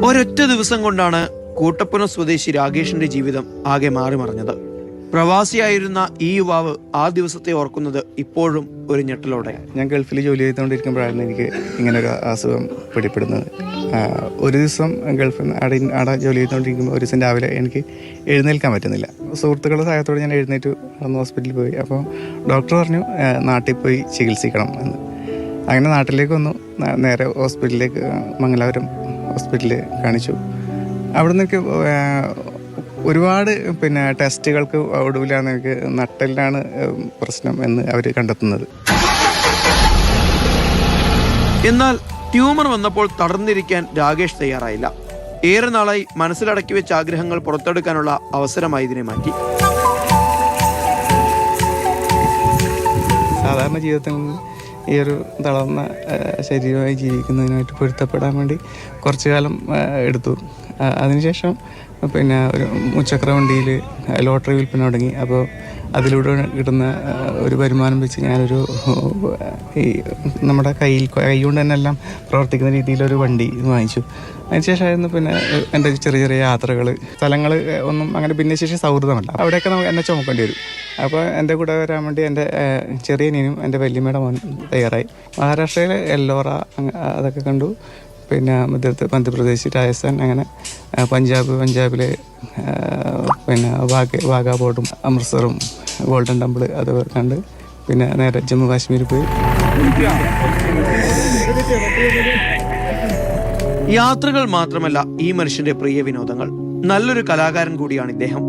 ഒരൊറ്റ ദിവസം കൊണ്ടാണ് കൂട്ടപ്പുറം സ്വദേശി രാകേഷിന്റെ ജീവിതം ആകെ മാറി മറിഞ്ഞത്. പ്രവാസിയായിരുന്ന ഈ യുവാവ് ആ ദിവസത്തെ ഓർക്കുന്നത് ഇപ്പോഴും ഒരു ഞെട്ടലോടെ. ഞാൻ ഗൾഫിൽ ജോലി ചെയ്തുകൊണ്ടിരിക്കുമ്പോഴായിരുന്നു എനിക്ക് ഇങ്ങനൊരു അസുഖം പിടിപ്പെടുന്നത്. ഒരു ദിവസം ഗൾഫിൽ അവിടെ ജോലി ചെയ്തുകൊണ്ടിരിക്കുമ്പോൾ ഒരു ദിവസം രാവിലെ എനിക്ക് എഴുന്നേൽക്കാൻ പറ്റുന്നില്ല. സുഹൃത്തുക്കളുടെ സഹായത്തോടെ ഞാൻ എഴുന്നേറ്റ് അന്ന് ഹോസ്പിറ്റലിൽ പോയി. അപ്പോൾ ഡോക്ടർ പറഞ്ഞു നാട്ടിൽ പോയി ചികിത്സിക്കണം എന്ന്. അങ്ങനെ നാട്ടിലേക്ക് വന്നു. നേരെ ഹോസ്പിറ്റലിലേക്ക് മംഗലാപുരം ഹോസ്പിറ്റലിൽ കാണിച്ചു. അവിടെ നിന്നൊക്കെ ഒരുപാട് ടെസ്റ്റുകൾക്ക് ഒടുവിലാണ് എനിക്ക് നട്ടലിനാണ് പ്രശ്നം എന്ന് അവർ കണ്ടെത്തുന്നത്. എന്നാൽ ട്യൂമർ വന്നപ്പോൾ തടർന്നിരിക്കാൻ രാകേഷ് തയ്യാറായില്ല. ഏറെ നാളായി മനസ്സിലടക്കി വെച്ച ആഗ്രഹങ്ങൾ പുറത്തെടുക്കാനുള്ള അവസരമായി ഇതിനെ മാറ്റി. സാധാരണ ജീവിതത്തിൽ ഈ ഒരു തളർന്ന ശരീരമായി ജീവിക്കുന്നതിനായിട്ട് പൊരുത്തപ്പെടാൻ വേണ്ടി കുറച്ചു കാലം എടുത്തു. അതിനുശേഷം ഒരു മുച്ചക്ര വണ്ടിയിൽ ലോട്ടറി വിൽപ്പന തുടങ്ങി. അപ്പോൾ അതിലൂടെ കിട്ടുന്ന ഒരു വരുമാനം വെച്ച് ഞാനൊരു നമ്മുടെ കൈ കൊണ്ട് തന്നെ എല്ലാം പ്രവർത്തിക്കുന്ന രീതിയിലൊരു വണ്ടി വാങ്ങിച്ചു. അതിനുശേഷമായിരുന്നു എൻ്റെ ചെറിയ ചെറിയ യാത്രകൾ. സ്ഥലങ്ങൾ ഒന്നും അങ്ങനെ ഭിന്നശേഷി സൗഹൃദമല്ല, അവിടെയൊക്കെ എന്നെ ചുമക്കേണ്ടി വരും. അപ്പോൾ എൻ്റെ കൂടെ വരാൻ വേണ്ടി എൻ്റെ ചെറിയ നീനും എൻ്റെ വല്യമ്മയുടെ മോൻ തയ്യാറായി. മഹാരാഷ്ട്രയിൽ എല്ലോറ അതൊക്കെ കണ്ടു. മധ്യപ്രദേശ്, രാജസ്ഥാൻ, അങ്ങനെ പഞ്ചാബിലെ വാഗ ബോർഡും അമൃത്സറും ഗോൾഡൻ ടെമ്പിൾ അതൊക്കെ കണ്ട് നേരെ ജമ്മു കാശ്മീരിൽ പോയി. യാത്രകൾ മാത്രമല്ല ഈ മനുഷ്യന്റെ പ്രിയ വിനോദങ്ങൾ. നല്ലൊരു കലാകാരൻ കൂടിയാണ് ഇദ്ദേഹം.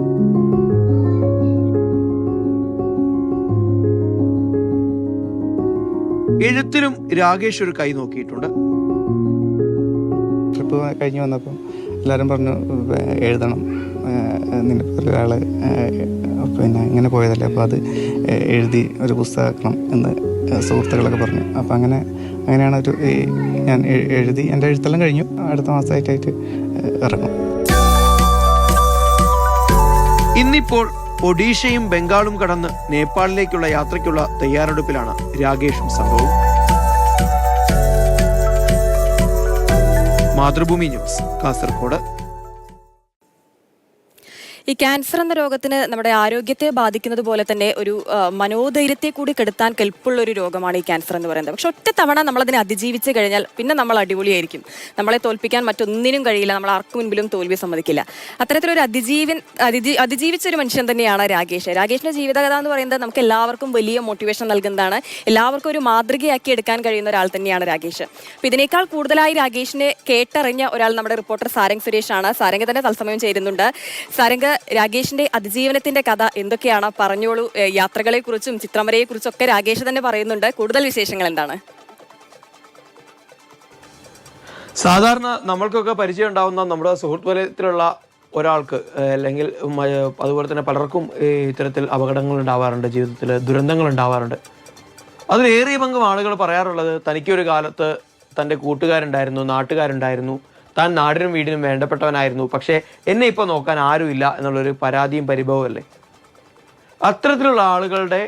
എഴുത്തിലും രാകേഷ് ഒരു കൈ നോക്കിയിട്ടുണ്ട്. ട്രിപ്പ് കഴിഞ്ഞ് വന്നപ്പോൾ എല്ലാവരും പറഞ്ഞു എഴുതണം, നിന്നെ ഒരാൾ ഇങ്ങനെ പോയതല്ലേ, അപ്പോൾ അത് എഴുതി ഒരു പുസ്തകമാക്കണം എന്ന് സുഹൃത്തുക്കളൊക്കെ പറഞ്ഞു. അപ്പോൾ അങ്ങനെയാണ് ഞാൻ എഴുതി. എൻ്റെ എഴുത്തെല്ലാം കഴിഞ്ഞു. അടുത്ത മാസമായിട്ട് ഇറങ്ങും. ഇന്നിപ്പോൾ ഒഡീഷയും ബംഗാളും കടന്ന് നേപ്പാളിലേക്കുള്ള യാത്രയ്ക്കുള്ള തയ്യാറെടുപ്പിലാണ് രാകേഷും സംഘവും. മാതൃഭൂമി ന്യൂസ്, കാസർഗോഡ്. ഈ ക്യാൻസർ എന്ന രോഗത്തിന് നമ്മുടെ ആരോഗ്യത്തെ ബാധിക്കുന്നത് പോലെ തന്നെ ഒരു മനോധൈര്യത്തെ കൂടി കെടുത്താൻ കെൽപ്പുള്ള ഒരു രോഗമാണ് ഈ ക്യാൻസർ എന്ന് പറയുന്നത്. പക്ഷെ ഒറ്റ തവണ നമ്മളതിനെ അതിജീവിച്ച് കഴിഞ്ഞാൽ പിന്നെ നമ്മൾ അടിപൊളിയായിരിക്കും. നമ്മളെ തോൽപ്പിക്കാൻ മറ്റൊന്നിനും കഴിയില്ല, നമ്മൾ ആർക്കു മുൻപിലും തോൽവി സമ്മതിക്കില്ല. അത്തരത്തിലൊരു അതിജീവിച്ച ഒരു മനുഷ്യൻ തന്നെയാണ് രാകേഷ്. രാകേഷിന്റെ ജീവിതകഥ എന്ന് പറയുന്നത് നമുക്ക് എല്ലാവർക്കും വലിയ മോട്ടിവേഷൻ നൽകുന്നതാണ്. എല്ലാവർക്കും ഒരു മാതൃകയാക്കി എടുക്കാൻ കഴിയുന്ന ഒരാൾ തന്നെയാണ് രാകേഷ്. അപ്പോൾ ഇതിനേക്കാൾ കൂടുതലായി രാകേഷിനെ കേട്ടറിഞ്ഞ ഒരാൾ നമ്മുടെ റിപ്പോർട്ടർ സാരംഗ് സുരേഷാണ്. സാരംഗ് തന്നെ തത്സമയം ചേരുന്നുണ്ട്. സാരംഗ്, രാകേഷിന്റെ അതിജീവനത്തിന്റെ കഥ എന്തൊക്കെയാണ്? പറഞ്ഞോളൂ. യാത്രകളെ കുറിച്ചും ചിത്രമരയെ കുറിച്ചും ഒക്കെ രാകേഷ് തന്നെ പറയുന്നുണ്ട്. കൂടുതൽ വിശേഷങ്ങൾ എന്താണ്? സാധാരണ നമ്മൾക്കൊക്കെ പരിചയം ഉണ്ടാവുന്ന നമ്മുടെ സുഹൃത്ത് വലയത്തിലുള്ള ഒരാൾക്ക്, അല്ലെങ്കിൽ അതുപോലെ തന്നെ പലർക്കും ഇത്തരത്തിൽ അപകടങ്ങൾ ഉണ്ടാവാറുണ്ട്, ജീവിതത്തിൽ ദുരന്തങ്ങൾ ഉണ്ടാവാറുണ്ട്. അതിലേറിയ പങ്കും ആളുകൾ പറയാറുള്ളത് തനിക്കൊരു കാലത്ത് തൻ്റെ കൂട്ടുകാരുണ്ടായിരുന്നു, നാട്ടുകാരുണ്ടായിരുന്നു, താൻ നാടിനും വീടിനും വേണ്ടപ്പെട്ടവനായിരുന്നു, പക്ഷേ എന്നെ ഇപ്പോൾ നോക്കാൻ ആരുമില്ല എന്നുള്ളൊരു പരാതിയും പരിഭവവും അല്ലേ? അത്തരത്തിലുള്ള ആളുകളുടെ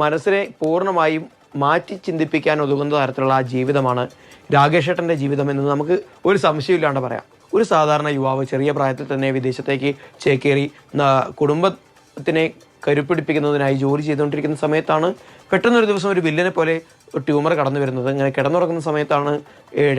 മനസ്സിനെ പൂർണ്ണമായും മാറ്റി ചിന്തിപ്പിക്കാൻ ഒതുങ്ങുന്ന തരത്തിലുള്ള ആ ജീവിതമാണ് രാകേഷ് ഏട്ടൻ്റെ ജീവിതം എന്ന് നമുക്ക് ഒരു സംശയമില്ലാണ്ട് പറയാം. ഒരു സാധാരണ യുവാവ് ചെറിയ പ്രായത്തിൽ തന്നെ വിദേശത്തേക്ക് ചേക്കേറി കുടുംബത്തിനെ കരുപ്പിടിപ്പിക്കുന്നതിനായി ജോലി ചെയ്തുകൊണ്ടിരിക്കുന്ന സമയത്താണ് പെട്ടെന്നൊരു ദിവസം ഒരു വില്ലനെ പോലെ ട്യൂമർ കടന്നു വരുന്നത്. ഇങ്ങനെ കിടന്നുറങ്ങുന്ന സമയത്താണ്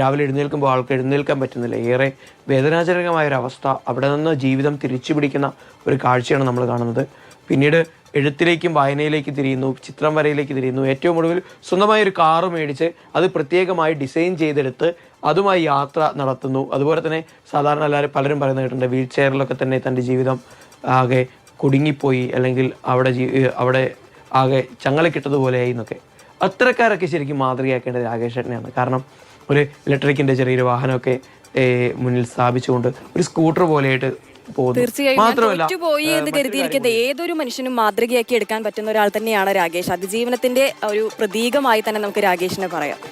രാവിലെ എഴുന്നേൽക്കുമ്പോൾ ആൾക്ക് എഴുന്നേൽക്കാൻ പറ്റുന്നില്ല. ഏറെ വേദനാജനകമായൊരവസ്ഥ. അവിടെ നിന്ന് ജീവിതം തിരിച്ചു പിടിക്കുന്ന ഒരു കാഴ്ചയാണ് നമ്മൾ കാണുന്നത്. പിന്നീട് എഴുത്തിലേക്കും വായനയിലേക്ക് തിരിയുന്നു, ചിത്രം വരയിലേക്ക് തിരിയുന്നു. ഏറ്റവും ഒടുവിൽ സ്വന്തമായൊരു കാറ് മേടിച്ച് അത് പ്രത്യേകമായി ഡിസൈൻ ചെയ്തെടുത്ത് അതുമായി യാത്ര നടത്തുന്നു. അതുപോലെ തന്നെ സാധാരണ പലരും പറയുന്നത് കേട്ടിട്ടുണ്ട്, വീൽ ചെയറിലൊക്കെ തന്നെ തൻ്റെ ജീവിതം ആകെ കുടുങ്ങിപ്പോയി, അല്ലെങ്കിൽ അവിടെ ആകെ ചങ്ങലക്കിട്ടതുപോലെയായി എന്നൊക്കെ. അത്തരക്കാരൊക്കെ ശരിക്കും മാതൃകയാക്കേണ്ടത് രാകേഷ് ഏട്ടനെയാണ്. കാരണം ഒരു ഇലക്ട്രിക്കിൻ്റെ ചെറിയൊരു വാഹനമൊക്കെ മുന്നിൽ സ്ഥാപിച്ചുകൊണ്ട് ഒരു സ്കൂട്ടർ പോലെയായിട്ട് പോകുന്നു. തീർച്ചയായും പോയി എന്ന് കരുതിയിരിക്കുന്നത് ഏതൊരു മനുഷ്യനും മാതൃകയാക്കി എടുക്കാൻ പറ്റുന്ന ഒരാൾ തന്നെയാണ് രാകേഷ്. അതിജീവനത്തിന്റെ ഒരു പ്രതീകമായി തന്നെ നമുക്ക് രാകേഷിനെ പറയാം.